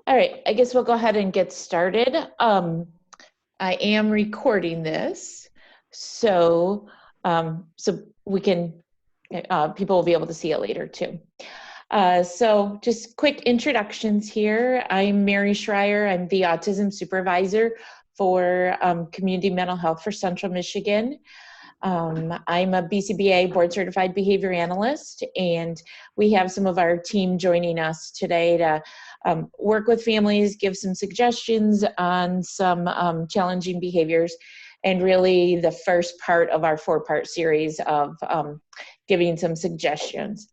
All right, I guess we'll go ahead and get started. I am recording this, so we can, people will be able to see it later too. So just quick introductions here. I'm Mary Schreier. I'm the Autism Supervisor for Community Mental Health for Central Michigan. I'm a BCBA Board Certified Behavior Analyst, and we have some of our team joining us today to work with families, give some suggestions on some challenging behaviors, and really the first part of our 4-part series of giving some suggestions.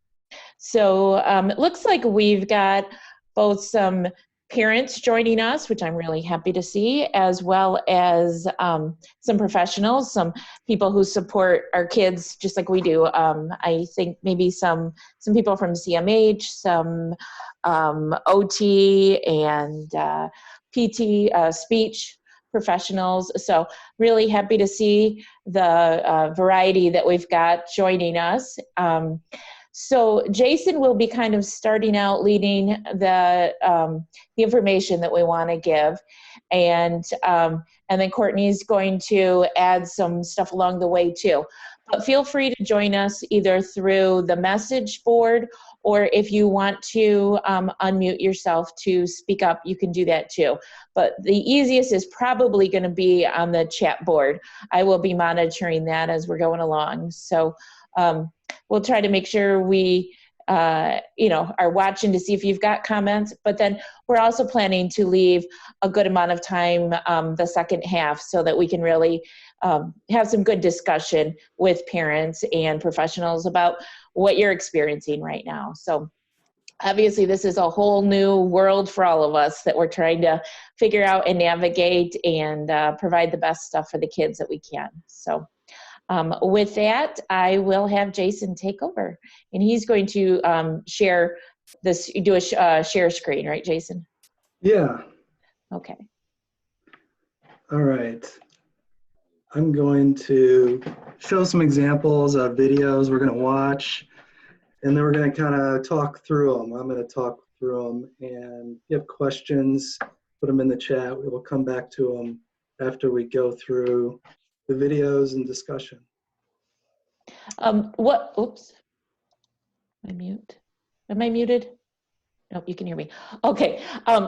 So it looks like we've got both some parents joining us, which I'm really happy to see, as well as some professionals, some people who support our kids just like we do. I think maybe some people from CMH, some OT and PT, speech professionals. So really happy to see the variety that we've got joining us. So Jason will be kind of starting out leading the information that we want to give, and then Courtney's going to add some stuff along the way too. But feel free to join us either through the message board, or if you want to unmute yourself to speak up, you can do that too. But the easiest is probably going to be on the chat board. I will be monitoring that as we're going along. So we'll try to make sure we are watching to see if you've got comments, but then we're also planning to leave a good amount of time the second half so that we can really have some good discussion with parents and professionals about what you're experiencing right now. So obviously this is a whole new world for all of us that we're trying to figure out and navigate and provide the best stuff for the kids that we can. So with that, I will have Jason take over, and he's going to share this, do a share screen, right, Jason? Yeah. Okay. All right. I'm going to show some examples of videos we're going to watch, and then we're going to kind of talk through them. I'm going to talk through them, and if you have questions, put them in the chat. We will come back to them after we go through the videos and discussion. Oops, am I muted? Nope, you can hear me. Okay,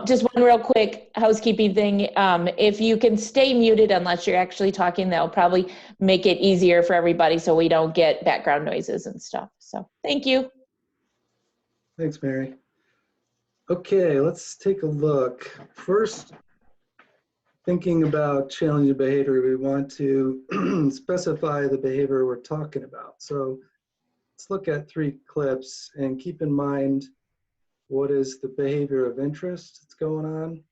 just one real quick housekeeping thing. If you can stay muted unless you're actually talking, that'll probably make it easier for everybody so we don't get background noises and stuff. So thank you. Thanks, Mary. Okay, let's take a look. First, thinking about challenging behavior, we want to specify the behavior we're talking about. So let's look at 3 clips and keep in mind what is the behavior of interest that's going on.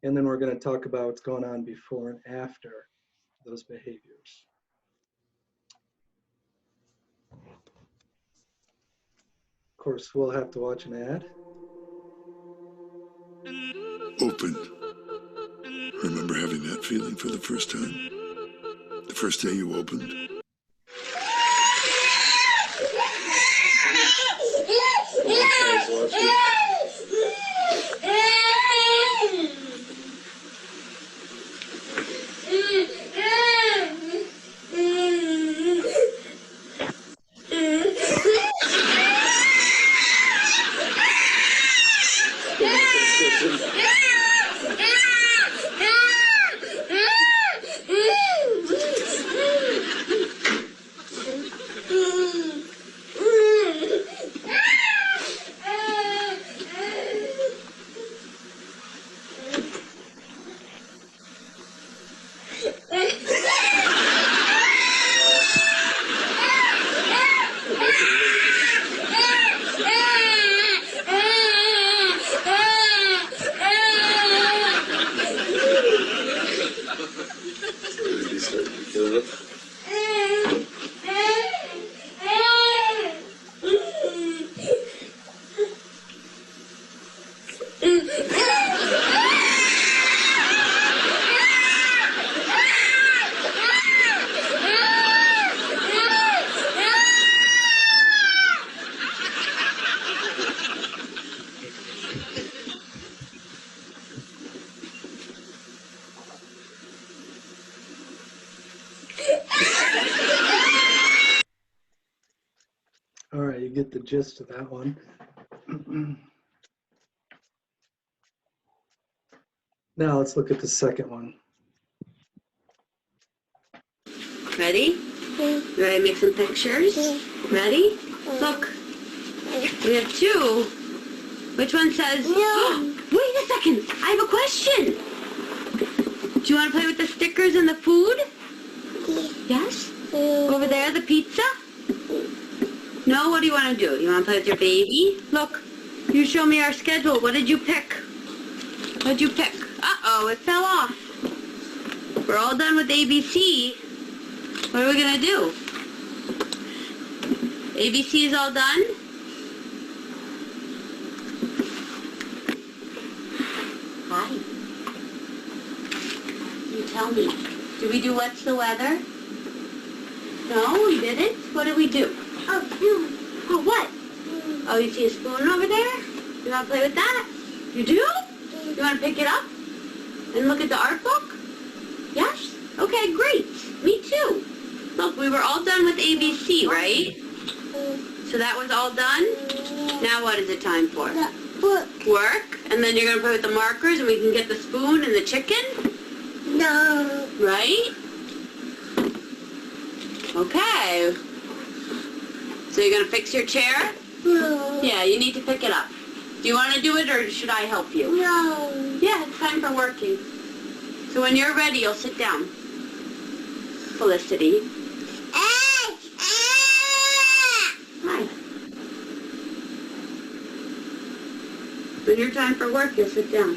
And then we're going to talk about what's going on before and after those behaviors. Of course, we'll have to watch an ad. Open. Remember having that feeling for the first time? The first day you opened? get the gist of that one. Now let's look at the second one. Ready? You ready to make some pictures? Ready? Look. We have two. Which one says... No. Wait a second. I have a question. Do you want to play with the stickers and the food? Yes? Over there, the pizza? No? What do you want to do? You want to play with your baby? Look. You show me our schedule. What did you pick? What did you pick? Uh-oh, it fell off. We're all done with ABC. What are we going to do? ABC is all done? Hi. You tell me. Did we do What's the Weather? No, we didn't. What did we do? Oh, spoon. Oh, what? Oh, you see a spoon over there? You want to play with that? You do? You want to pick it up and look at the art book? Yes? Okay, great. Me too. Look, we were all done with ABC, right? So that was all done? Now what is it time for? Work. And then you're going to play with the markers and we can get the spoon and the chicken? No. Right? Okay. So you're going to fix your chair? No. Yeah, you need to pick it up. Do you want to do it or should I help you? No. Yeah, it's time for working. So when you're ready, you'll sit down. Felicity. Hi. When your time for work, you'll sit down.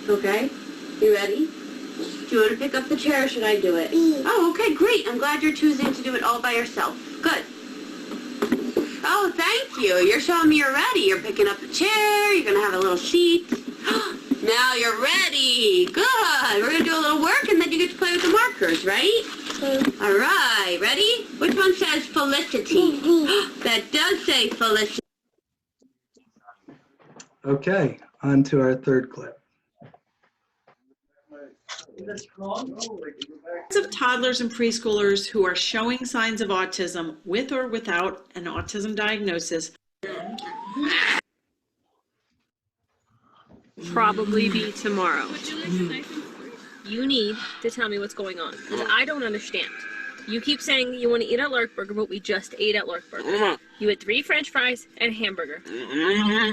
Okay? You ready? Do you want to pick up the chair or should I do it? Oh, okay, great. I'm glad you're choosing to do it all by yourself. Good. Oh, thank you. You're showing me you're ready. You're picking up the chair. You're going to have a little seat. Now you're ready. Good. We're going to do a little work and then you get to play with the markers, right? All right. Ready? Which one says Felicity? That does say Felicity. Okay, on to our third clip. Of toddlers and preschoolers who are showing signs of autism with or without an autism diagnosis. Probably be tomorrow. You need to tell me what's going on, because I don't understand. You keep saying you want to eat at Larkburger, but we just ate at Larkburger. You had 3 French fries and a hamburger.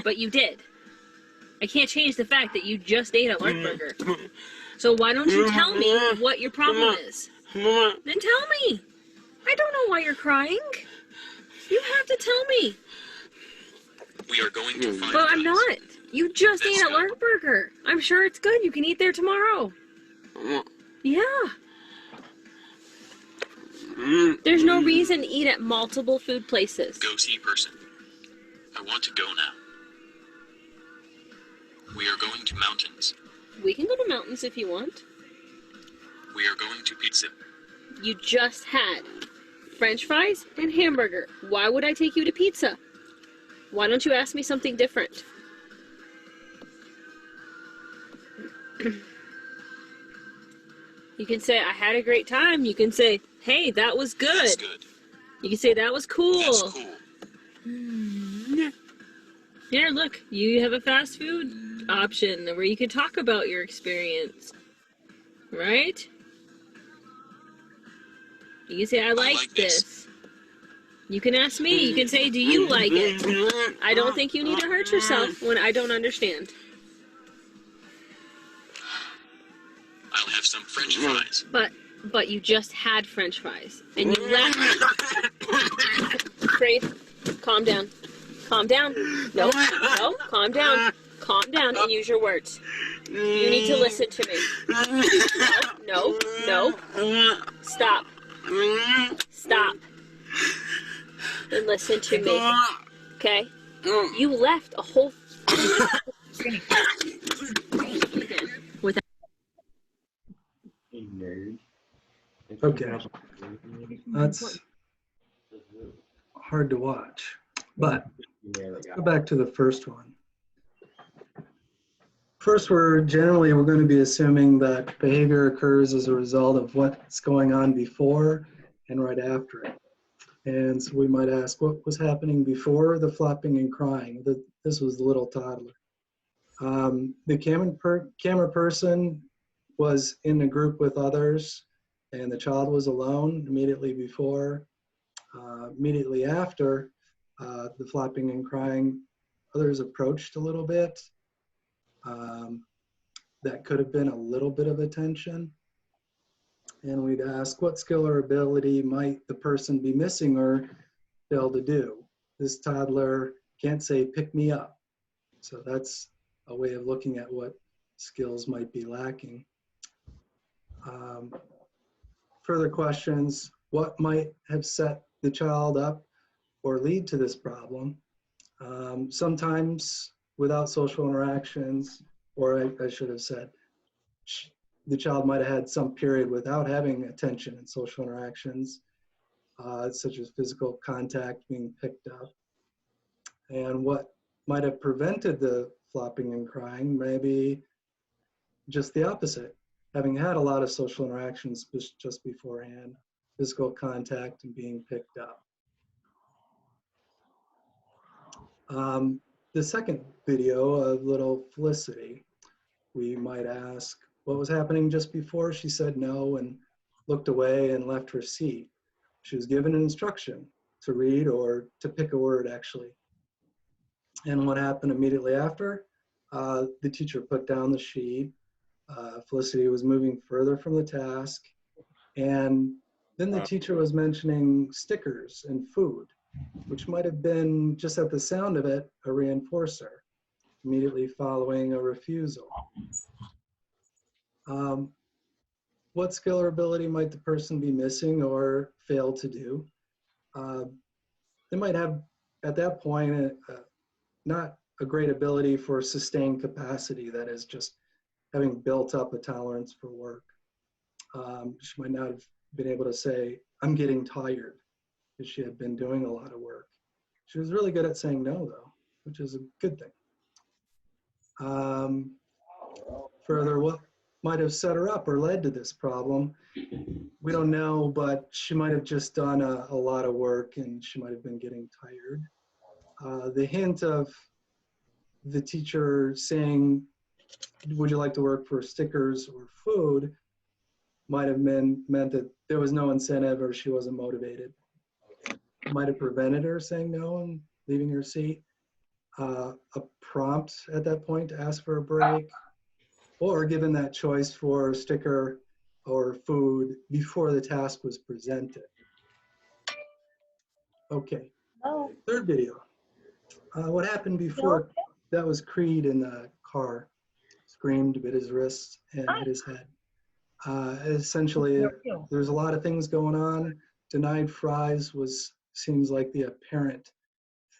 But you did. I can't change the fact that you just ate at Larkburger. So why don't you tell me what your problem is? Then tell me. I don't know why you're crying. You have to tell me. We are going to find But I'm not. You just ate at Larkburger. I'm sure it's good. You can eat there tomorrow. Yeah. There's no reason to eat at multiple food places. Go see person. I want to go now. We are going to mountains. We can go to mountains if you want. We are going to pizza. You just had French fries and hamburger. Why would I take you to pizza? Why don't you ask me something different? You can say, I had a great time. You can say, hey, that was good. That's good. You can say, that was cool. That's cool. Here, look, you have a fast food option where you can talk about your experience. Right? You can say, I like this. You can ask me. You can say, do you like it? I don't think you need to hurt yourself when I don't understand. I'll have some French fries. But you just had French fries and you left. Faith, calm down. Calm down. No, calm down. Calm down and use your words. You need to listen to me. No. Stop. Stop. And listen to me. Okay? You left a whole... Without... Okay, that's hard to watch, but go back to the first one. First, we're going to be assuming that behavior occurs as a result of what's going on before and right after it. And so we might ask, what was happening before the flopping and crying? This was the little toddler. The camera person was in a group with others, and the child was alone immediately before. Immediately after the flopping and crying, others approached a little bit. That could have been a little bit of attention. And we'd ask, what skill or ability might the person be missing or fail to do? This toddler can't say, pick me up. So that's a way of looking at what skills might be lacking. Further questions, what might have set the child up or lead to this problem? Sometimes without social interactions, or I should have said, the child might have had some period without having attention and social interactions, such as physical contact being picked up. And what might have prevented the flopping and crying, maybe just the opposite, having had a lot of social interactions just beforehand, physical contact and being picked up. The second video of little Felicity, we might ask, what was happening just before? She said no and looked away and left her seat. She was given an instruction to read or to pick a word, actually. And what happened immediately after? The teacher put down the sheet. Felicity was moving further from the task. And then the teacher was mentioning stickers and food, which might have been, just at the sound of it, a reinforcer, immediately following a refusal. What skill or ability might the person be missing or fail to do? They might have, at that point, not a great ability for sustained capacity, that is just having built up a tolerance for work. She might not have been able to say, I'm getting tired, because she had been doing a lot of work. She was really good at saying no, though, which is a good thing. Further, what might have set her up or led to this problem? We don't know, but she might have just done a lot of work and she might have been getting tired. The hint of the teacher saying, would you like to work for stickers or food, might have meant that there was no incentive or she wasn't motivated. Might have prevented her saying no and leaving her seat. A prompt at that point to ask for a break, or given that choice for a sticker or food before the task was presented. Okay, third video. What happened before? That was Creed in the car. Screamed, bit his wrist, and hit his head. Essentially, there's a lot of things going on. Denied fries seems like the apparent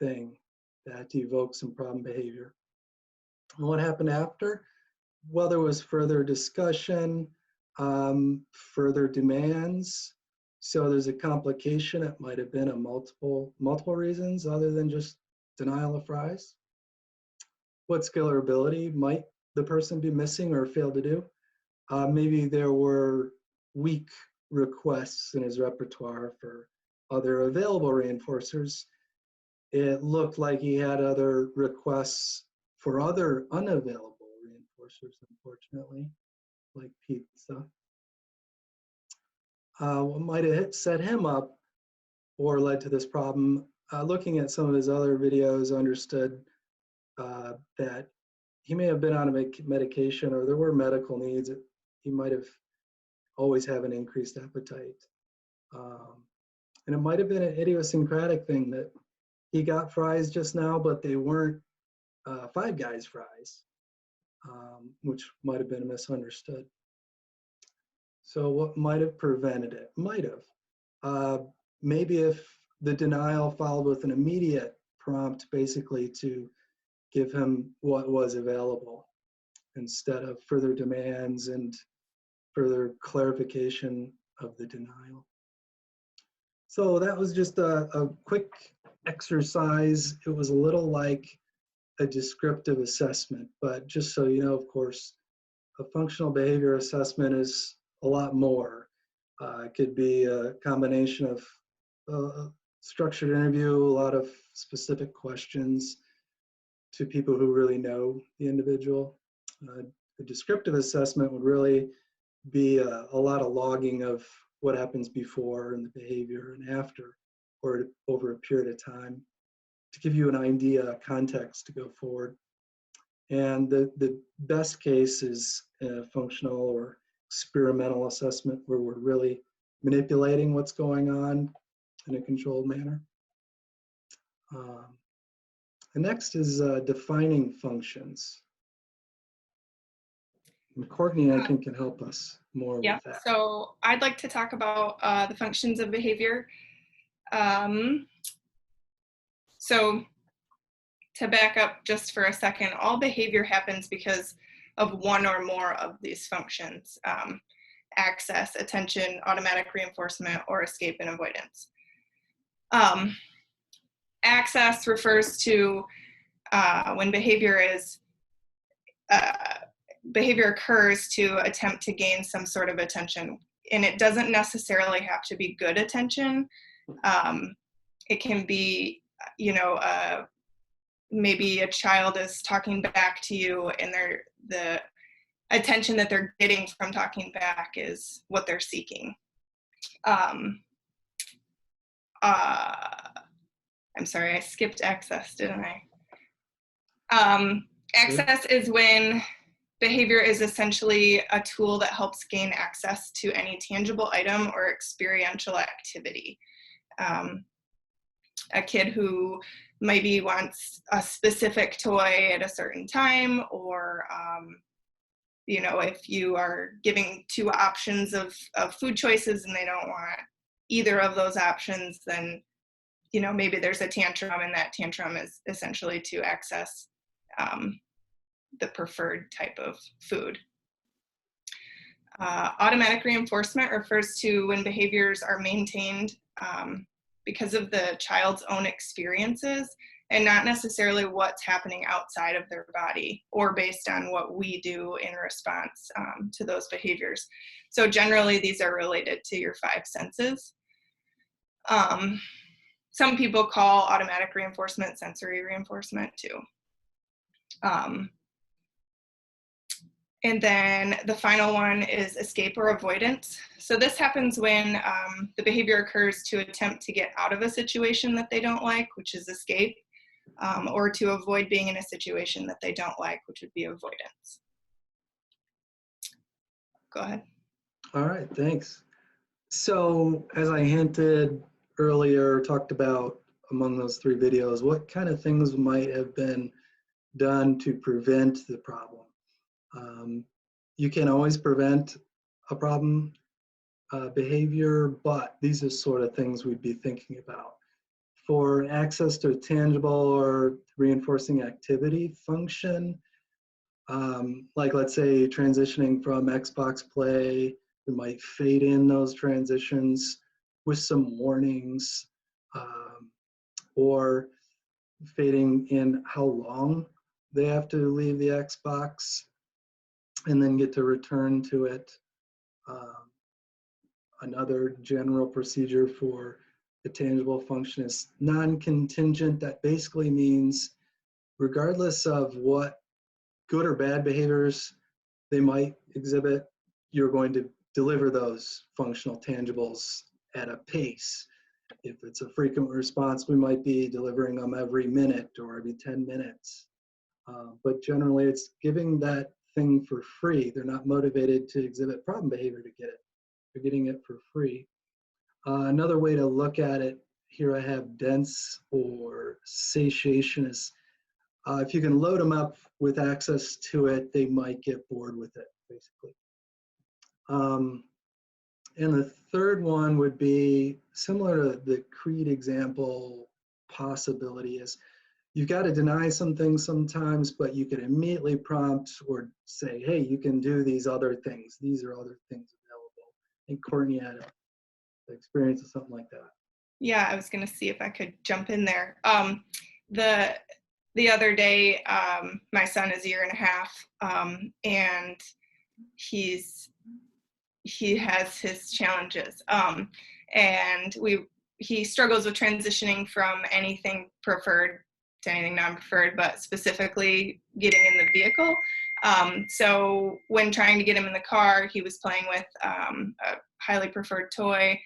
thing that evokes some problem behavior. And what happened after? Well, there was further discussion, further demands. So there's a complication. It might have been a multiple reasons other than just denial of fries. What skill or ability might the person be missing or fail to do? Maybe there were weak requests in his repertoire for other available reinforcers. It looked like he had other requests for other unavailable reinforcers, unfortunately, like pizza. What might have set him up or led to this problem, looking at some of his other videos, understood that he may have been on a medication or there were medical needs. He might have always have an increased appetite. And it might have been an idiosyncratic thing that he got fries just now, but they weren't Five Guys fries, which might have been misunderstood. So what might have prevented it? Might have. Maybe if the denial followed with an immediate prompt, basically to give him what was available instead of further demands and further clarification of the denial. So that was just a quick exercise. It was a little like a descriptive assessment, but just so you know, of course, a functional behavior assessment is a lot more. It could be a combination of structured interview, a lot of specific questions to people who really know the individual. The descriptive assessment would really be a lot of logging of what happens before and the behavior and after, or over a period of time, to give you an idea, context to go forward. And the best case is a functional or experimental assessment where we're really manipulating what's going on in a controlled manner. The next is defining functions. And Courtney, I think, can help us more with that. So I'd like to talk about the functions of behavior. So to back up just for a second, all behavior happens because of one or more of these functions: access, attention, automatic reinforcement, or escape and avoidance. Access refers to when behavior occurs to attempt to gain some sort of attention. And it doesn't necessarily have to be good attention. It can be, maybe a child is talking back to you and the attention that they're getting from talking back is what they're seeking. I'm sorry, I skipped access, didn't I? Access is when behavior is essentially a tool that helps gain access to any tangible item or experiential activity. A kid who maybe wants a specific toy at a certain time, or if you are giving two options of food choices and they don't want either of those options, then maybe there's a tantrum, and that tantrum is essentially to access the preferred type of food. Automatic reinforcement refers to when behaviors are maintained because of the child's own experiences and not necessarily what's happening outside of their body or based on what we do in response to those behaviors. So generally, these are related to your 5 senses. Some people call automatic reinforcement sensory reinforcement too. And then the final one is escape or avoidance. So this happens when the behavior occurs to attempt to get out of a situation that they don't like, which is escape, or to avoid being in a situation that they don't like, which would be avoidance. Go ahead. All right, thanks. So as I hinted earlier, talked about among those 3 videos, what kind of things might have been done to prevent the problem? You can always prevent a problem behavior, but these are sort of things we'd be thinking about. For access to a tangible or reinforcing activity function, like let's say transitioning from Xbox play, we might fade in those transitions with some warnings, or fading in how long they have to leave the Xbox and then get to return to it. Another general procedure for the tangible function is non-contingent. That basically means regardless of what good or bad behaviors they might exhibit, you're going to deliver those functional tangibles at a pace. If it's a frequent response, we might be delivering them every minute or every 10 minutes. But generally, it's giving that thing for free. They're not motivated to exhibit problem behavior to get it. They're getting it for free. Another way to look at it, here I have dense or satiation, is if you can load them up with access to it, they might get bored with it, basically. And the third one would be similar to the Creed example possibility is you've got to deny some things sometimes, but you can immediately prompt or say, hey, you can do these other things. These are other things available. I think Courtney had an experience of something like that. Yeah, I was going to see if I could jump in there. The other day, my son is 1.5 years, and he has his challenges. And he struggles with transitioning from anything preferred to anything non-preferred, but specifically getting in the vehicle. So when trying to get him in the car, he was playing with a highly preferred toy.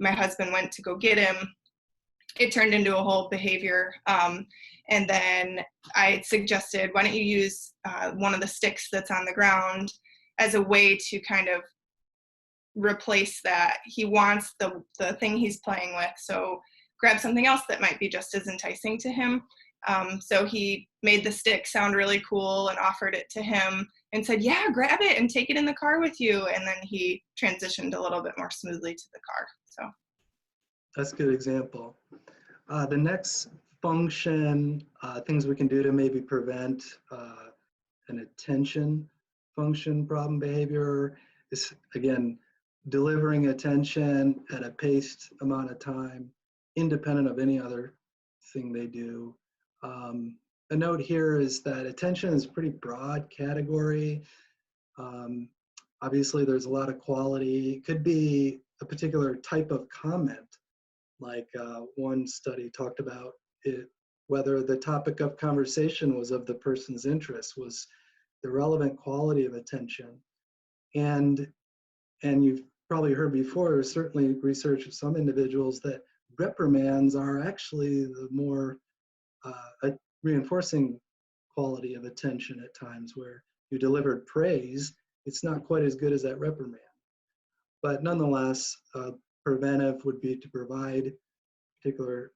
My husband went to go get him. It turned into a whole behavior. And then I suggested, why don't you use one of the sticks that's on the ground as a way to kind of replace that. He wants the thing he's playing with, so grab something else that might be just as enticing to him. So he made the stick sound really cool and offered it to him and said, yeah, grab it and take it in the car with you. And then he transitioned a little bit more smoothly to the car. So that's a good example. The next function, things we can do to maybe prevent an attention function problem behavior is, again, delivering attention at a paced amount of time, independent of any other thing they do. A note here is that attention is a pretty broad category. Obviously, there's a lot of quality. It could be a particular type of comment, like one study talked about it, whether the topic of conversation was of the person's interest, was the relevant quality of attention. And you've probably heard before, there's certainly research of some individuals that reprimands are actually the more reinforcing quality of attention at times, where you delivered praise, it's not quite as good as that reprimand. But nonetheless, preventive would be to provide particular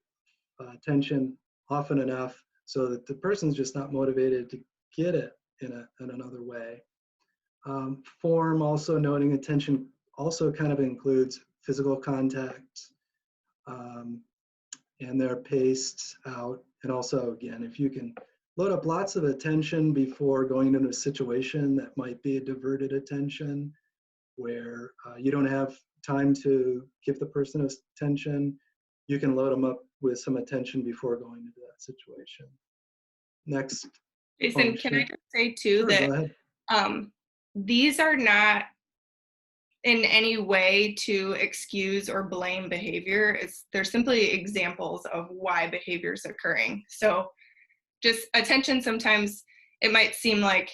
attention often enough so that the person's just not motivated to get it in another way. Form, also noting attention, also kind of includes physical contact, and they're paced out. And also, again, if you can load up lots of attention before going into a situation that might be a diverted attention, where you don't have time to give the person attention, you can load them up with some attention before going into that situation. Next. Jason, can I just say too, sure, that these are not in any way to excuse or blame behavior. They're simply examples of why behavior is occurring. So just attention, sometimes it might seem like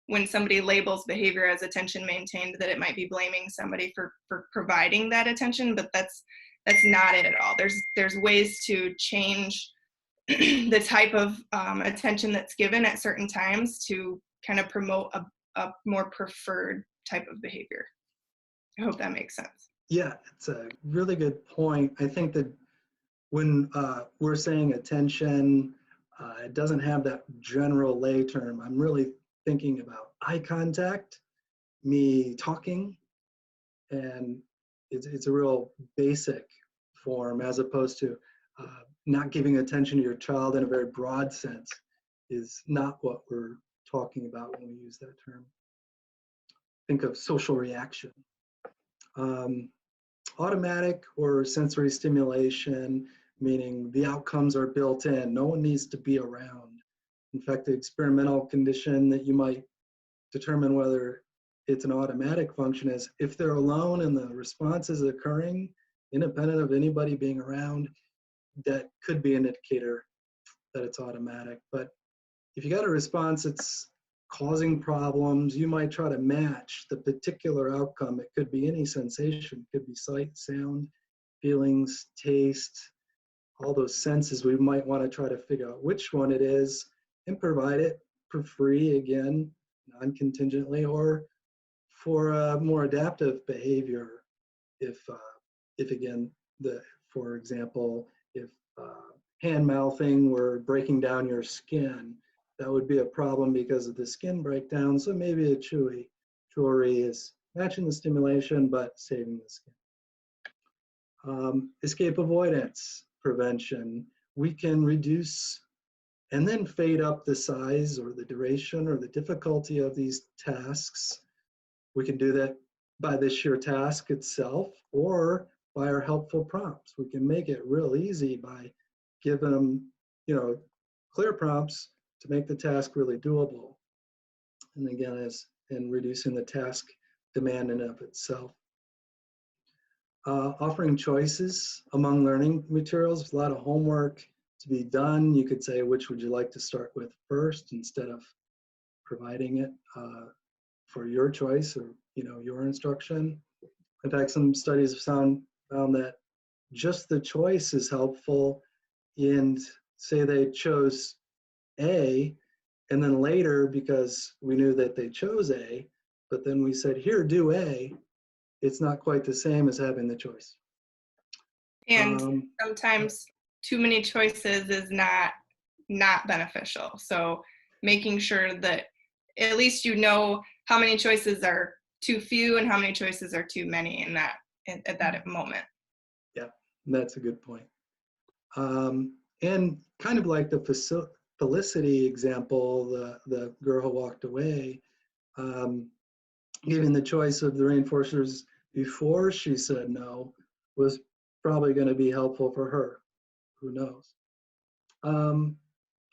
when somebody labels behavior as attention maintained that it might be blaming somebody for providing that attention, but that's not it at all. There's ways to change the type of attention that's given at certain times to kind of promote a more preferred type of behavior. I hope that makes sense. Yeah, it's a really good point. I think that when we're saying attention, it doesn't have that general lay term. I'm really thinking about eye contact, me talking, and it's a real basic form, as opposed to not giving attention to your child in a very broad sense is not what we're talking about when we use that term. Think of social reaction. Automatic or sensory stimulation, meaning the outcomes are built in. No one needs to be around. In fact, the experimental condition that you might determine whether it's an automatic function is if they're alone and the response is occurring, independent of anybody being around, that could be an indicator that it's automatic. But if you got a response that's causing problems, you might try to match the particular outcome. It could be any sensation, it could be sight, sound, feelings, taste, all those senses. We might want to try to figure out which one it is and provide it for free, again, non-contingently, or for a more adaptive behavior. If again, for example, if hand mouthing were breaking down your skin, that would be a problem because of the skin breakdown. So maybe a chewy is matching the stimulation but saving the skin. Escape avoidance prevention. We can reduce and then fade up the size or the duration or the difficulty of these tasks. We can do that by the sheer task itself or by our helpful prompts. We can make it real easy by giving them, clear prompts to make the task really doable. And again, in reducing the task demand in and of itself. offering choices among learning materials, a lot of homework to be done. You could say, which would you like to start with first, instead of providing it for your choice or your instruction. In fact, some studies have found that just the choice is helpful. And say they chose A, and then later, because we knew that they chose A, but then we said, here, do A, it's not quite the same as having the choice. And sometimes too many choices is not beneficial. So making sure that at least you know how many choices are too few and how many choices are too many in that at that moment. Yeah, that's a good point. And kind of like the Felicity example, the girl who walked away, giving the choice of the reinforcers before she said no was probably going to be helpful for her. Who knows?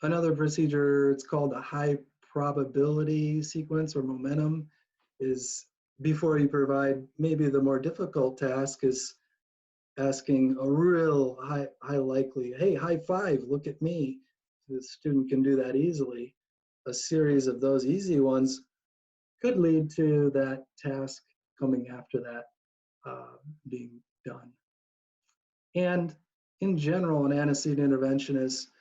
Another procedure, it's called a high probability sequence or momentum, is before you provide maybe the more difficult task is asking a real high likely, hey, high five, look at me. The student can do that easily. A series of those easy ones could lead to that task coming after that being done. And in general, an antecedent interventionist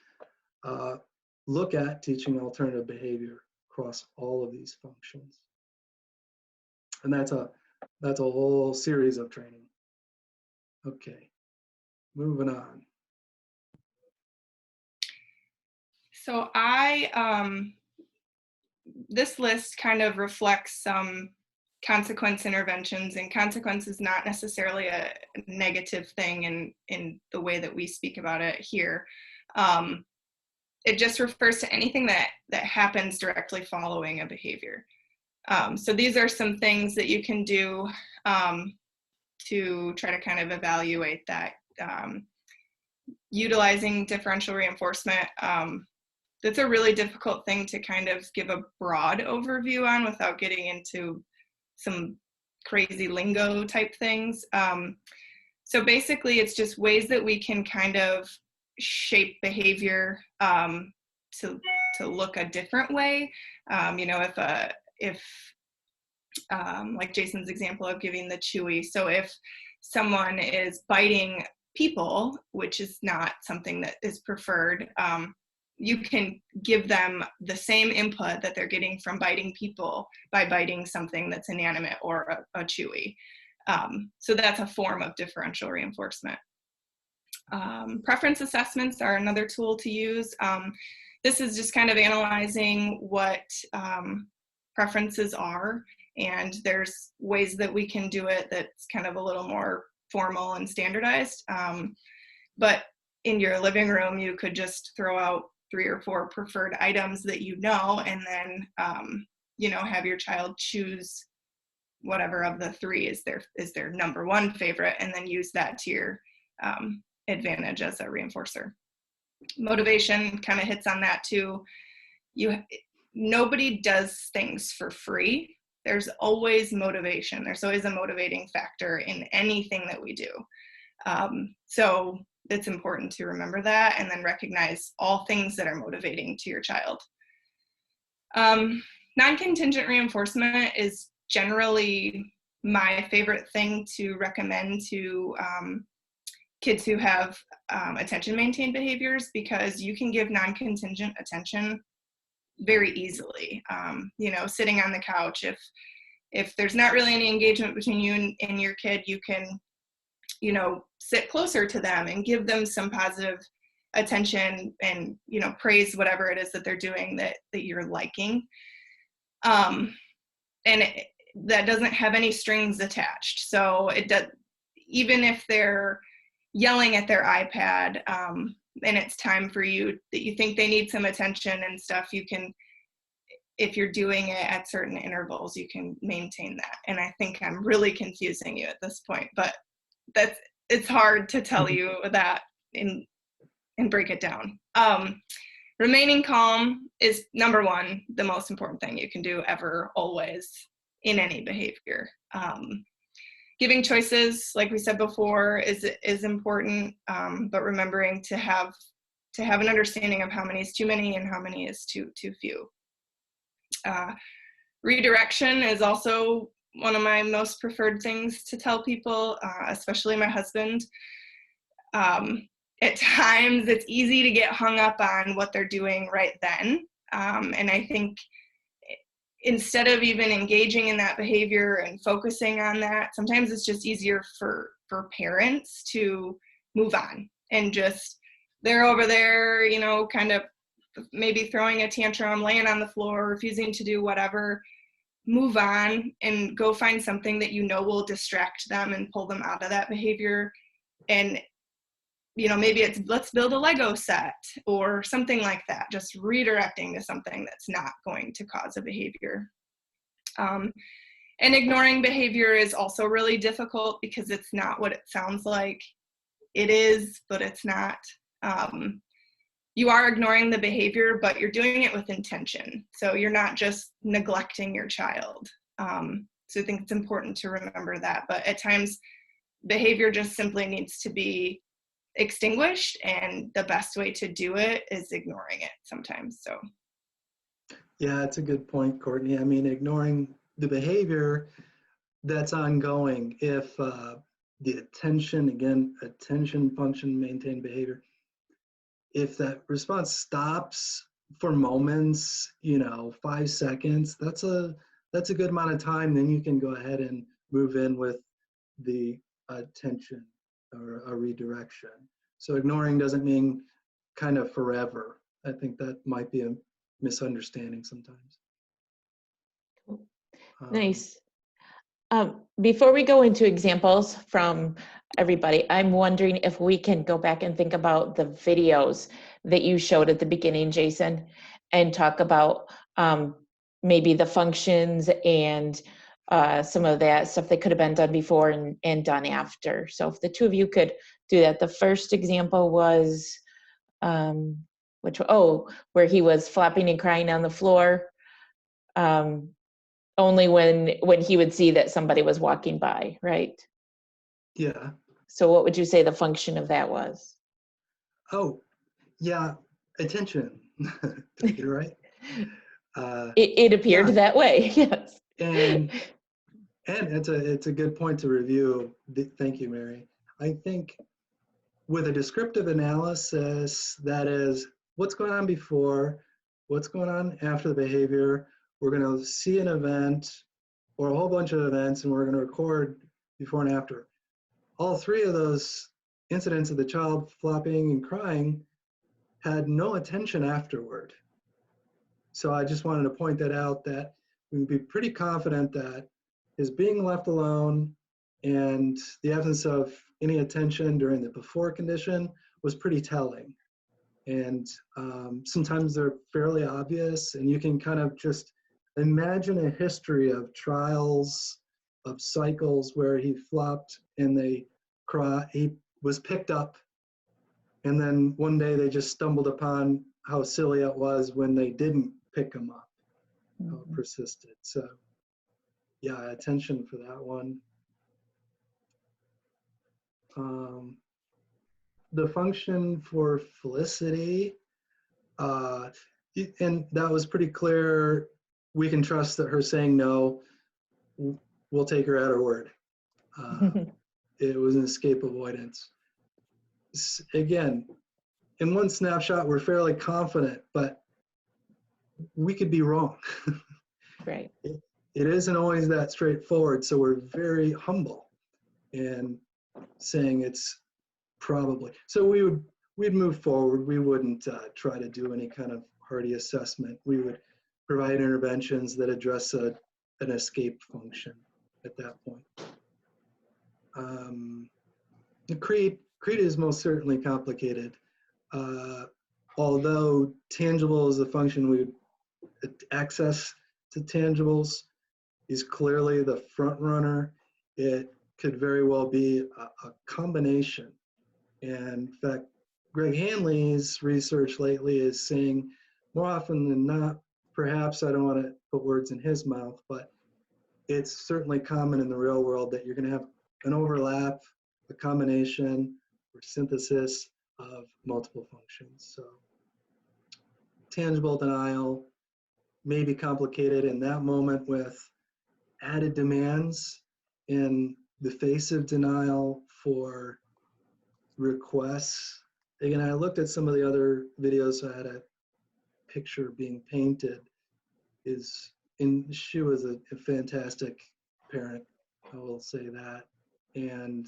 look at teaching alternative behavior across all of these functions. And that's a whole series of training. Okay, moving on. So this list kind of reflects some consequence interventions, and consequence is not necessarily a negative thing in the way that we speak about it here. It just refers to anything that happens directly following a behavior. So these are some things that you can do to try to kind of evaluate that. Utilizing differential reinforcement, that's a really difficult thing to kind of give a broad overview on without getting into some crazy lingo type things. So basically, it's just ways that we can kind of shape behavior to look a different way. If like Jason's example of giving the chewy. So if someone is biting people, which is not something that is preferred, you can give them the same input that they're getting from biting people by biting something that's inanimate or a chewy. So that's a form of differential reinforcement. Preference assessments are another tool to use. This is just kind of analyzing what preferences are, and there's ways that we can do it that's kind of a little more formal and standardized. But in your living room, you could just throw out 3 or 4 preferred items that and then have your child choose whatever of the 3 is their number 1 favorite, and then use that to your advantage as a reinforcer. Motivation kind of hits on that too. Nobody does things for free. There's always motivation. There's always a motivating factor in anything that we do. So it's important to remember that and then recognize all things that are motivating to your child. Non-contingent reinforcement is generally my favorite thing to recommend to kids who have attention maintained behaviors, because you can give non-contingent attention very easily. Sitting on the couch, if there's not really any engagement between you and your kid, you can sit closer to them and give them some positive attention and praise whatever it is that they're doing that you're liking, and that doesn't have any strings attached. So it does, even if they're yelling at their iPad and it's time for you, that you think they need some attention and stuff, you can, if you're doing it at certain intervals, you can maintain that. And I think I'm really confusing you at this point, but it's hard to tell you that and break it down. Remaining calm is number 1, the most important thing you can do ever, always, in any behavior. giving choices, like we said before, is important, but remembering to have an understanding of how many is too many and how many is too few. Redirection is also one of my most preferred things to tell people, especially my husband. At times it's easy to get hung up on what they're doing right then. And I think instead of even engaging in that behavior and focusing on that, sometimes it's just easier for parents to move on and just, they're over there, you know, kind of maybe throwing a tantrum, laying on the floor, refusing to do whatever. Move on and go find something that you know will distract them and pull them out of that behavior. And, you know, maybe it's, let's build a Lego set or something like that, just redirecting to something that's not going to cause a behavior. And ignoring behavior is also really difficult because it's not what it sounds like. It is, but it's not. You are ignoring the behavior, but you're doing it with intention. So you're not just neglecting your child. So I think it's important to remember that. But at times, behavior just simply needs to be extinguished, and the best way to do it is ignoring it sometimes. So Yeah, it's a good point, Courtney. I mean, ignoring the behavior that's ongoing, if the attention function, maintain behavior, if that response stops for moments, 5 seconds, that's a good amount of time. Then you can go ahead and move in with the attention or a redirection. So ignoring doesn't mean kind of forever. I think that might be a misunderstanding sometimes. Nice. Before we go into examples from everybody, I'm wondering if we can go back and think about the videos that you showed at the beginning, Jason, and talk about maybe the functions and some of that stuff that could have been done before and done after. So if the two of you could do that. The first example was, where he was flopping and crying on the floor. Only when he would see that somebody was walking by, right? Yeah. So what would you say the function of that was? Oh, yeah, attention. Did I get it right? It appeared that way, yes. And it's a good point to review. Thank you, Mary. I think with a descriptive analysis, that is what's going on before, what's going on after the behavior. We're going to see an event or a whole bunch of events, and we're going to record before and after. All three of those incidents of the child flopping and crying had no attention afterward. So I just wanted to point that out, that we can be pretty confident that his being left alone and the absence of any attention during the before condition was pretty telling. And sometimes they're fairly obvious, and you can kind of just imagine a history of trials, of cycles where he flopped and he was picked up, and then one day they just stumbled upon how silly it was when they didn't pick him up. How it persisted. So yeah, attention for that one. The function for Felicity, and that was pretty clear. We can trust that her saying no, we'll take her at her word. It was an escape avoidance. Again, in one snapshot, we're fairly confident, but we could be wrong. Right. It isn't always that straightforward, so we're very humble in saying it's probably. So we'd move forward. We wouldn't try to do any kind of hardy assessment. We would provide interventions that address an escape function at that point. The creed is most certainly complicated. Although tangible is a function, we would access to tangibles is clearly the front runner. It could very well be a combination. And in fact, Greg Hanley's research lately is saying more often than not, perhaps I don't want to put words in his mouth, but it's certainly common in the real world that you're going to have an overlap, a combination, or synthesis of multiple functions. So tangible denial may be complicated in that moment with added demands in the face of denial for requests. Again, I looked at some of the other videos. I had a picture being painted. She was a fantastic parent, I will say that. And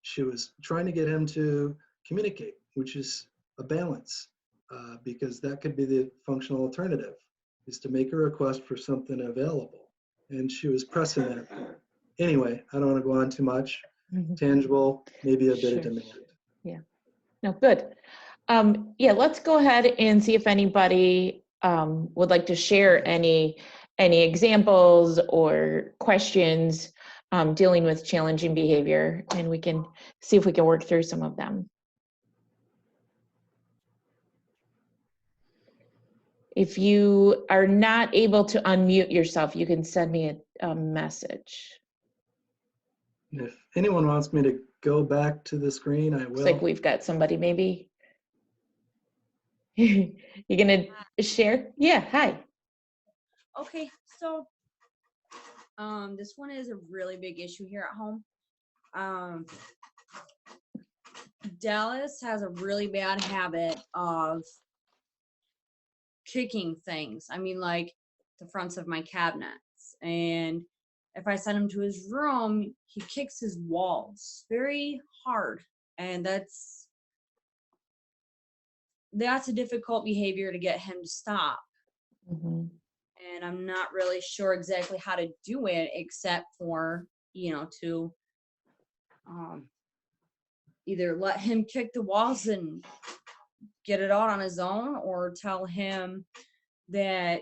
she was trying to get him to communicate, which is a balance, because that could be the functional alternative, is to make a request for something available. And she was pressing that. Anyway, I don't want to go on too much. Tangible, maybe a bit of demand. Yeah. No, good. Yeah, let's go ahead and see if anybody would like to share any examples or questions dealing with challenging behavior, and we can see if we can work through some of them. If you are not able to unmute yourself, you can send me a message. If anyone wants me to go back to the screen, I will. Looks like we've got somebody, maybe. You gonna share? Yeah, hi. Okay, so this one is a really big issue here at home. Dallas has a really bad habit of kicking things. I mean, like the fronts of my cabinets. And if I send him to his room, he kicks his walls very hard. And that's a difficult behavior to get him to stop. Mm-hmm. And I'm not really sure exactly how to do it, except for, to either let him kick the walls and get it out on his own, or tell him that,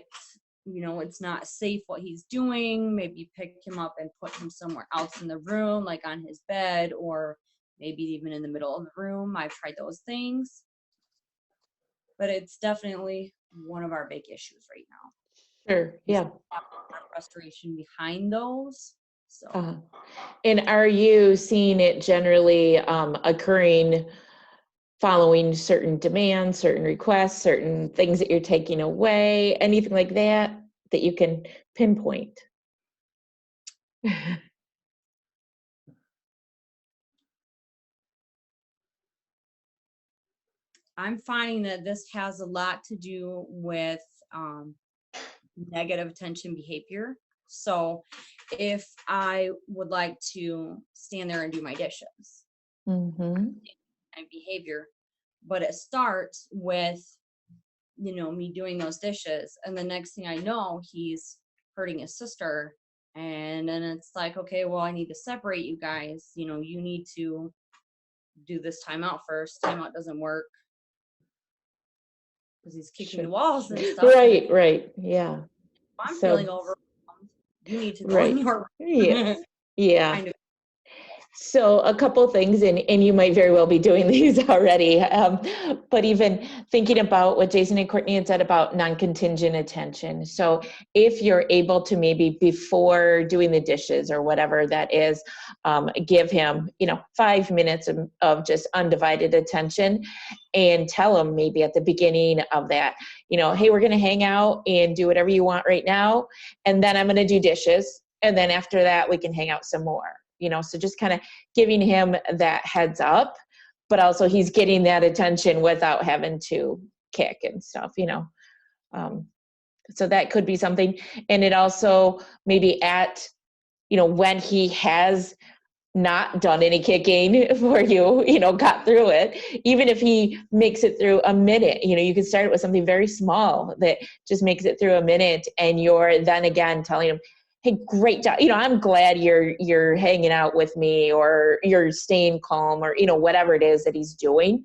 it's not safe what he's doing. Maybe pick him up and put him somewhere else in the room, like on his bed, or maybe even in the middle of the room. I've tried those things, but it's definitely one of our big issues right now. Sure, yeah. Frustration behind those. So. And are you seeing it generally occurring following certain demands, certain requests, certain things that you're taking away, anything like that you can pinpoint? I'm finding that this has a lot to do with negative attention behavior. So if I would like to stand there and do my dishes, and behavior, but it starts with, me doing those dishes, and the next thing I know, he's hurting his sister, and then it's like, okay, well, I need to separate you guys. You need to do this timeout first. Timeout doesn't work because he's kicking the walls and stuff. Right, yeah. I'm feeling overwhelmed. You need to go in your room. Yeah. Kind of. So a couple things, and you might very well be doing these already, but even thinking about what Jason and Courtney had said about non-contingent attention. So if you're able to, maybe before doing the dishes or whatever that is, give him, 5 minutes of just undivided attention, and tell him maybe at the beginning of that, hey, we're going to hang out and do whatever you want right now, and then I'm going to do dishes, and then after that we can hang out some more. So just kind of giving him that heads up, but also he's getting that attention without having to kick and stuff, so that could be something. And it also maybe at, when he has not done any kicking for you, got through it, even if he makes it through a minute, you can start with something very small that just makes it through a minute, and you're then again telling him, hey, great job. I'm glad you're hanging out with me, or you're staying calm, or, whatever it is that he's doing,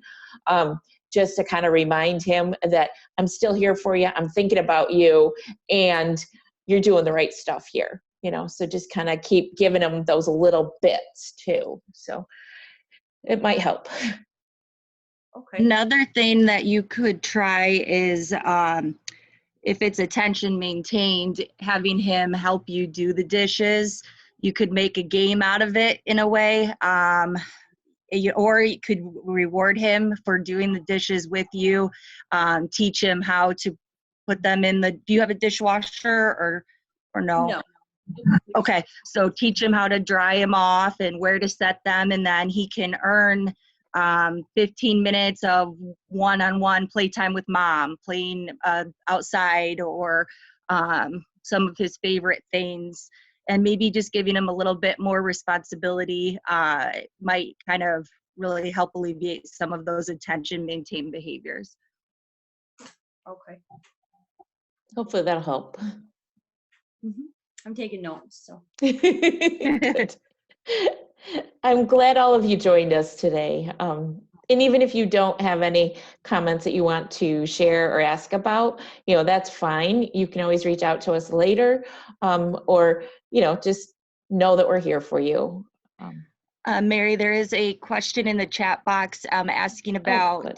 just to kind of remind him that I'm still here for you. I'm thinking about you, and you're doing the right stuff here, so just kind of keep giving him those little bits too. So it might help. Okay. Another thing that you could try is, if it's attention maintained, having him help you do the dishes, you could make a game out of it in a way. Or you could reward him for doing the dishes with you, teach him how to put them in the, do you have a dishwasher or no? No. Okay, so teach him how to dry them off and where to set them, and then he can earn 15 minutes of one-on-one playtime with mom, playing outside, or some of his favorite things. And maybe just giving him a little bit more responsibility might kind of really help alleviate some of those attention maintain behaviors. Okay. Hopefully that'll help. Mm-hmm. I'm taking notes, so. Good. I'm glad all of you joined us today. And even if you don't have any comments that you want to share or ask about, that's fine. You can always reach out to us later, or, just know that we're here for you. Mary, there is a question in the chat box asking about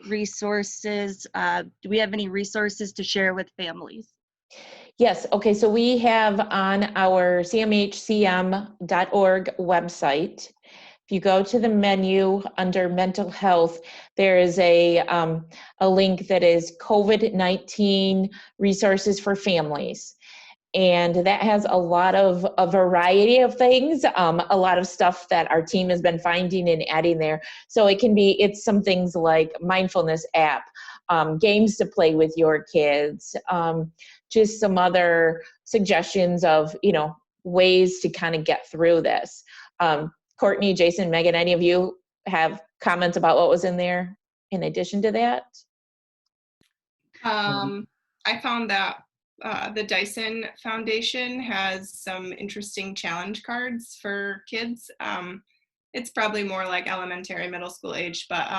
resources. Do we have any resources to share with families? Yes. Okay. So we have on our cmhcm.org website, if you go to the menu under mental health, there is a link that is COVID-19 resources for families. And that has a variety of things, a lot of stuff that our team has been finding and adding there. So it's some things like mindfulness app, games to play with your kids, just some other suggestions of, ways to kind of get through this. Courtney, Jason, Megan, any of you have comments about what was in there in addition to that? I found that the Dyson Foundation has some interesting challenge cards for kids. It's probably more like elementary, middle school age, but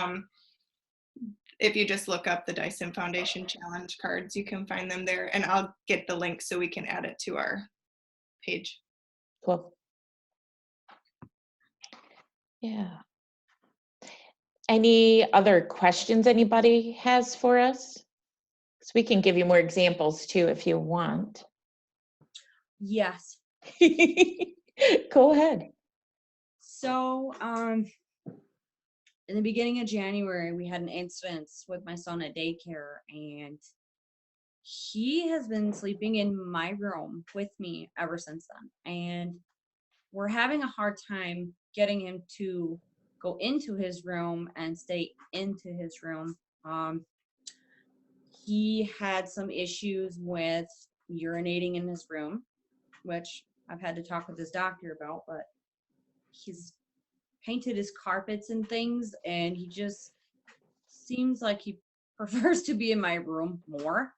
if you just look up the Dyson Foundation challenge cards, you can find them there, and I'll get the link so we can add it to our page. Cool. Yeah. Any other questions anybody has for us? So we can give you more examples too if you want. Yes. Go ahead. So, in the beginning of January, we had an incident with my son at daycare, and he has been sleeping in my room with me ever since then. And we're having a hard time getting him to go into his room and stay into his room. He had some issues with urinating in his room, which I've had to talk with his doctor about, but he's painted his carpets and things, and he just seems like he prefers to be in my room more.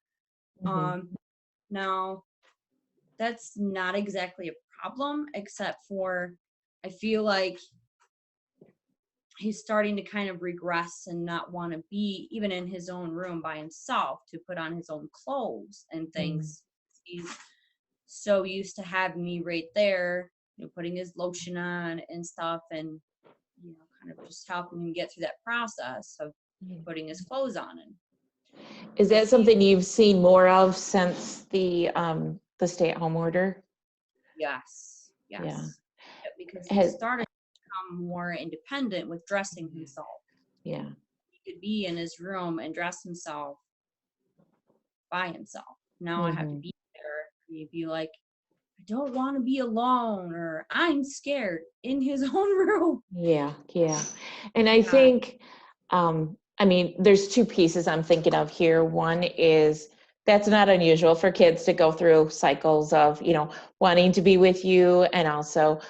Mm-hmm. Now, that's not exactly a problem, except for I feel like he's starting to kind of regress and not want to be even in his own room by himself to put on his own clothes and things. He's so used to having me right there, putting his lotion on and stuff, and kind of just helping him get through that process of putting his clothes on. And is that something you've seen more of since the stay-at-home order? Yes. Yeah. Because he started to become more independent with dressing himself. Yeah. He could be in his room and dress himself by himself. Now I have to be there. He'd be like, I don't want to be alone, or I'm scared in his own room. Yeah. And I think, there's two pieces I'm thinking of here. One is that's not unusual for kids to go through cycles of, wanting to be with you, and also,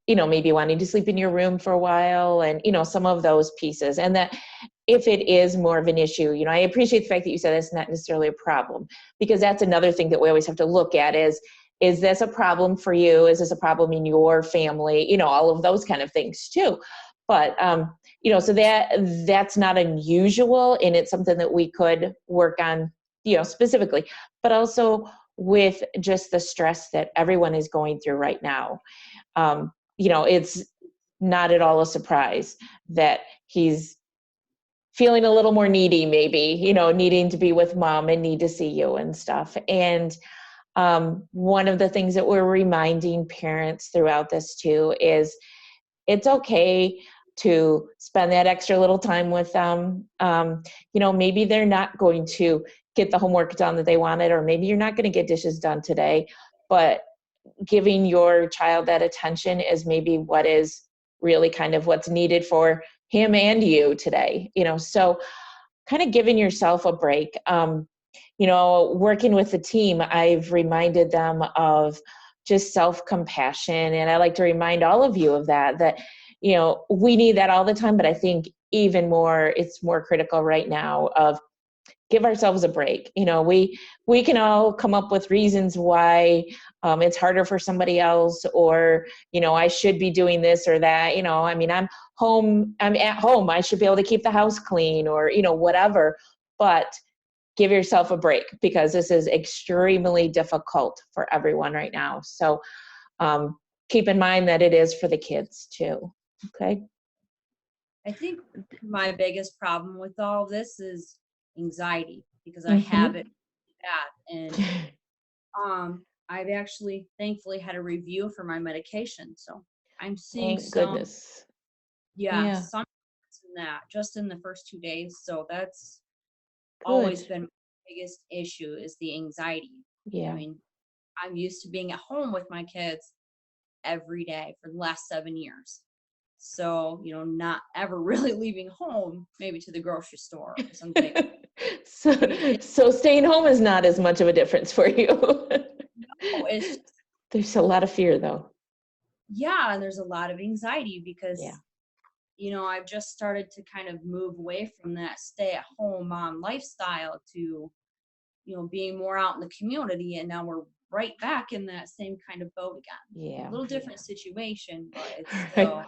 maybe wanting to sleep in your room for a while, and, some of those pieces. And that if it is more of an issue, I appreciate the fact that you said it's not necessarily a problem, because that's another thing that we always have to look at is this a problem for you? Is this a problem in your family? All of those kind of things too. But, so that's not unusual, and it's something that we could work on, specifically, but also with just the stress that everyone is going through right now. It's not at all a surprise that he's feeling a little more needy, maybe, needing to be with mom and need to see you and stuff. And One of the things that we're reminding parents throughout this too is it's okay to spend that extra little time with them. Maybe they're not going to get the homework done that they wanted, or maybe you're not going to get dishes done today, but giving your child that attention is maybe what is really kind of what's needed for him and you today, so kind of giving yourself a break. Working with the team, I've reminded them of just self-compassion. And I like to remind all of you of that, we need that all the time, but I think even more, it's more critical right now of give ourselves a break. We can all come up with reasons why it's harder for somebody else, or, I should be doing this or that, I'm at home, I should be able to keep the house clean, or, whatever, but give yourself a break because this is extremely difficult for everyone right now. So keep in mind that it is for the kids too. Okay. I think my biggest problem with all of this is anxiety, because I have it bad. And I've actually thankfully had a review for my medication. So I'm seeing Thank goodness. some in that just in the first 2 days. So that's Good. always been my biggest issue, is the anxiety. Yeah. I mean, I'm used to being at home with my kids every day for the last 7 years. So, not ever really leaving home, maybe to the grocery store or something. So staying home is not as much of a difference for you. No, it's just, there's a lot of fear though. Yeah, and there's a lot of anxiety because, I've just started to kind of move away from that stay-at-home mom lifestyle to, being more out in the community, and now we're right back in that same kind of boat again. Yeah. A little different situation, but it's still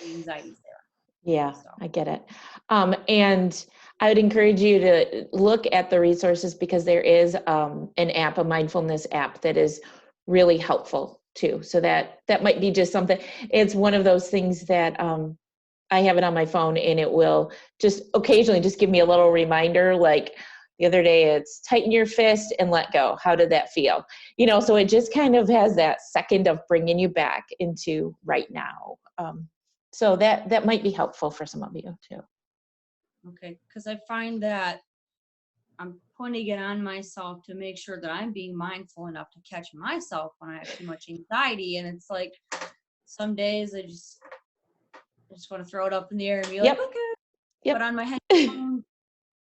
the anxiety's there. Yeah, I get it. And I would encourage you to look at the resources, because there is an app, a mindfulness app, that is really helpful too. So that might be just something. It's one of those things that I have it on my phone, and it will just occasionally just give me a little reminder. Like the other day, it's tighten your fist and let go. How did that feel? So it just kind of has that second of bringing you back into right now. So that might be helpful for some of you too. Okay, because I find that I'm putting it on myself to make sure that I'm being mindful enough to catch myself when I have too much anxiety. And it's like some days I just want to throw it up in the air and be like, okay, put on my headphones,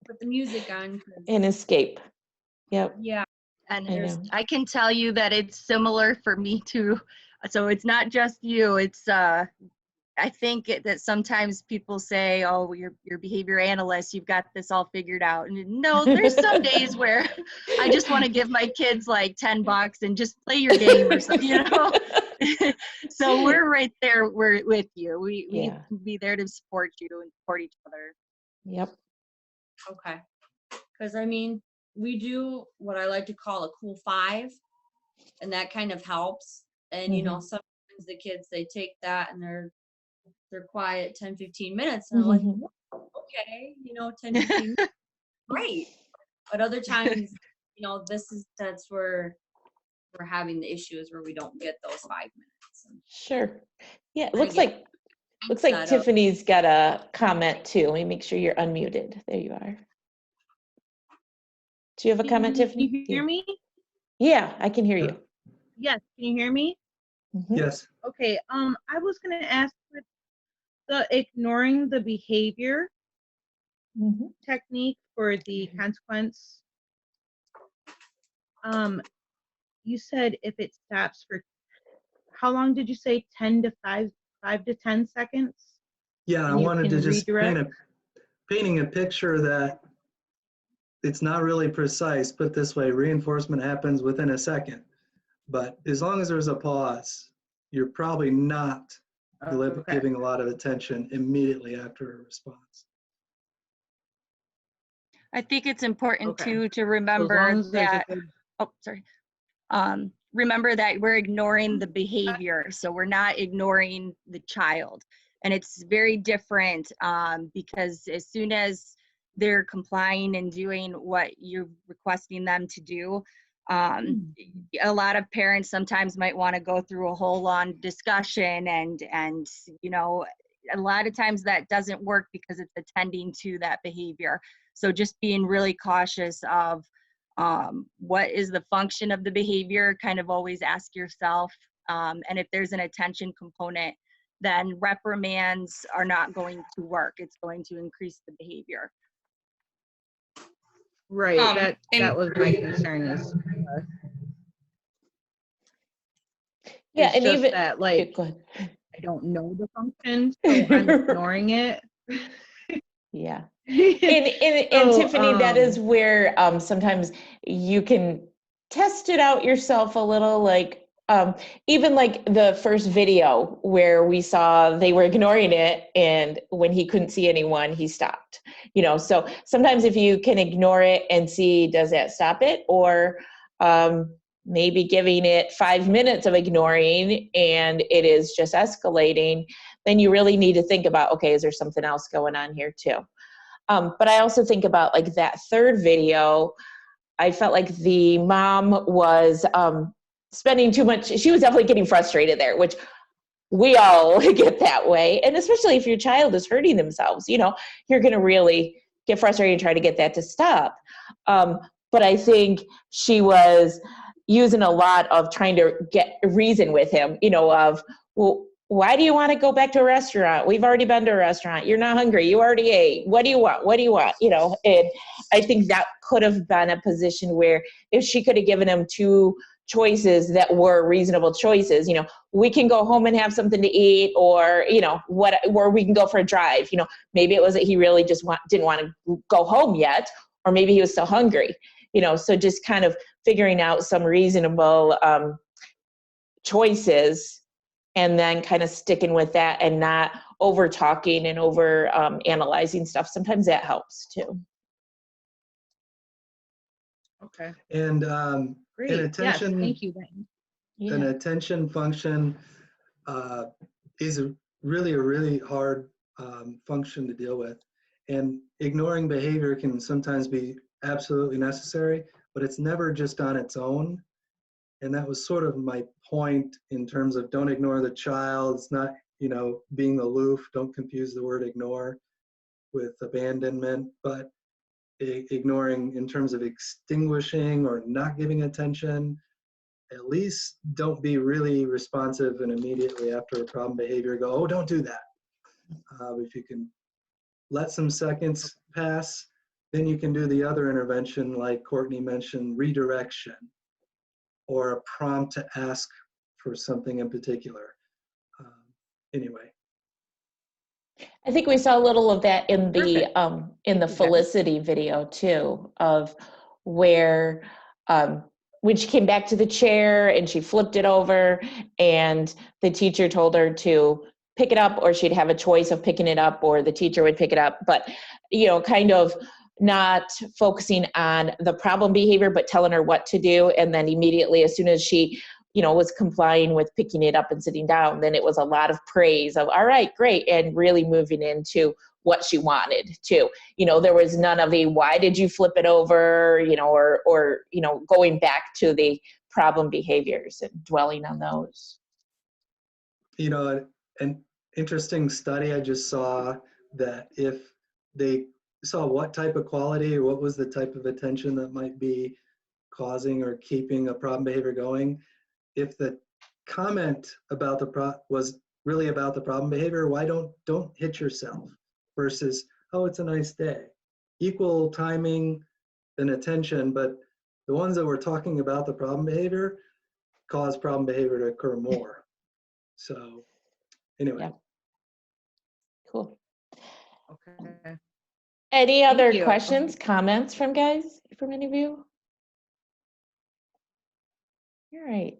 put the music on. And escape. Yep. Yeah. And I can tell you that it's similar for me too. So it's not just you. It's I think that sometimes people say, "Oh, you're behavior analyst. You've got this all figured out." And no, there's some days where I just want to give my kids like $10 and just play your game or something, So we're right there. We're with you. We can be there to support you and support each other. Yep. Okay. Because we do what I like to call a cool 5, and that kind of helps. And sometimes the kids, they take that and they're quiet 10-15 minutes, and I'm like, okay, 10-15 minutes, great. But other times, that's where we're having the issues, where we don't get those 5 minutes. Sure. Yeah, it looks like Tiffany's got a comment too. Let me make sure you're unmuted. There you are. Do you have a comment, Tiffany? Can you hear me? Yeah, I can hear you. Yes, can you hear me? Yes. Okay, I was going to ask for the ignoring the behavior technique for the consequence. You said if it stops for, how long did you say? 5 to 10 seconds? Yeah, I wanted to just painting a picture that it's not really precise. Put this way, reinforcement happens within a second. But as long as there's a pause, you're probably not giving a lot of attention immediately after a response. I think it's important too to remember that. Remember that we're ignoring the behavior, so we're not ignoring the child, and it's very different because as soon as they're complying and doing what you're requesting them to do, A lot of parents sometimes might want to go through a whole long discussion, and you know, a lot of times that doesn't work because it's attending to that behavior. So just being really cautious of what is the function of the behavior, kind of always ask yourself. And if there's an attention component, then reprimands are not going to work. It's going to increase the behavior. Right, that was my concern is Yeah, it's and just even that, like, go ahead. I don't know the function, so I'm ignoring it. Yeah. And So, Tiffany, that is where sometimes you can test it out yourself a little, like even like the first video where we saw they were ignoring it, and when he couldn't see anyone, he stopped. You know, so sometimes if you can ignore it and see, does that stop it? Or maybe giving it 5 minutes of ignoring and it is just escalating, then you really need to think about, okay, is there something else going on here too? But I also think about like that third video, I felt like the mom was spending too much. She was definitely getting frustrated there, which we all get that way. And especially if your child is hurting themselves, you know, you're going to really get frustrated and try to get that to stop. But I think she was using a lot of trying to get reason with him, you know, of, well, why do you want to go back to a restaurant? We've already been to a restaurant. You're not hungry. You already ate. What do you want? What do you want? You know, and I think that could have been a position where if she could have given him two choices that were reasonable choices, you know, we can go home and have something to eat, or, you know, or we can go for a drive. You know, maybe it was that he really just didn't want to go home yet, or maybe he was still hungry, you know, so just kind of figuring out some reasonable choices, and then kind of sticking with that and not over talking and over analyzing stuff. Sometimes that helps too. okay, And great. an Yes, attention, thank you, Ben. Yeah. an attention function is really a really hard function to deal with. And ignoring behavior can sometimes be absolutely necessary, but it's never just on its own. And that was sort of my point in terms of don't ignore the child. It's not, you know, being aloof. Don't confuse the word ignore with abandonment, but ignoring in terms of extinguishing or not giving attention. At least don't be really responsive and immediately after a problem behavior go, oh, don't do that. If you can let some seconds pass, then you can do the other intervention like Courtney mentioned, redirection, or a prompt to ask for something in particular. Anyway. I think we saw a little of that in the Felicity video too, of where when she came back to the chair and she flipped it over and the teacher told her to pick it up, or she'd have a choice of picking it up or the teacher would pick it up, but, you know, kind of not focusing on the problem behavior, but telling her what to do. And then immediately, as soon as she, you know, was complying with picking it up and sitting down, then it was a lot of praise of, all right, great. And really moving into what she wanted to, you know, there was none of the, why did you flip it over? You know, or, you know, going back to the problem behaviors and dwelling on those. You know, an interesting study I just saw that if they saw what type of quality or what was the type of attention that might be causing or keeping a problem behavior going, if the comment about the was really about the problem behavior, why don't hit yourself, versus, oh, it's a nice day. Equal timing and attention, but the ones that were talking about the problem behavior cause problem behavior to occur more. So anyway. Yeah. Cool. Okay. Any other you. questions, comments from guys, from any of you? All right.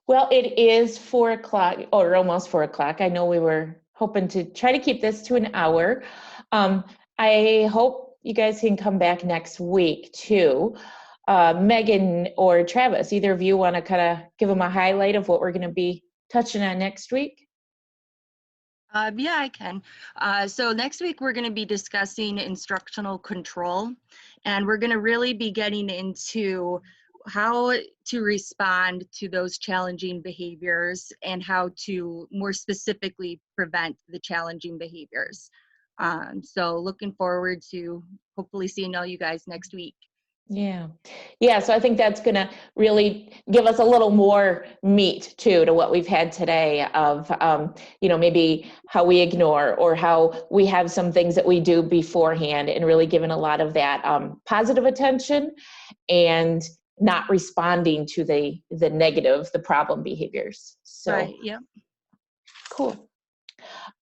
Well, it is 4 o'clock, or almost 4 o'clock. I know we were hoping to try to keep this to an hour. I hope you guys can come back next week too. Megan or Travis, either of you want to kind of give them a highlight of what we're going to be touching on next week? Yeah, I can. So next week, we're going to be discussing instructional control, and we're going to really be getting into how to respond to those challenging behaviors and how to more specifically prevent the challenging behaviors. So looking forward to hopefully seeing all you guys next week. Yeah. Yeah. So I think that's going to really give us a little more meat too to what we've had today of, maybe how we ignore or how we have some things that we do beforehand, and really giving a lot of that positive attention and not responding to the negative, the problem behaviors. So, right. Yep. Cool.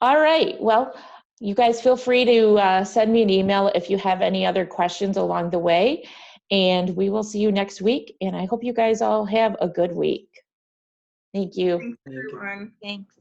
All right. Well, you guys feel free to send me an email if you have any other questions along the way. And we will see you next week. And I hope you guys all have a good week. Thank you. Thanks, everyone. Thanks.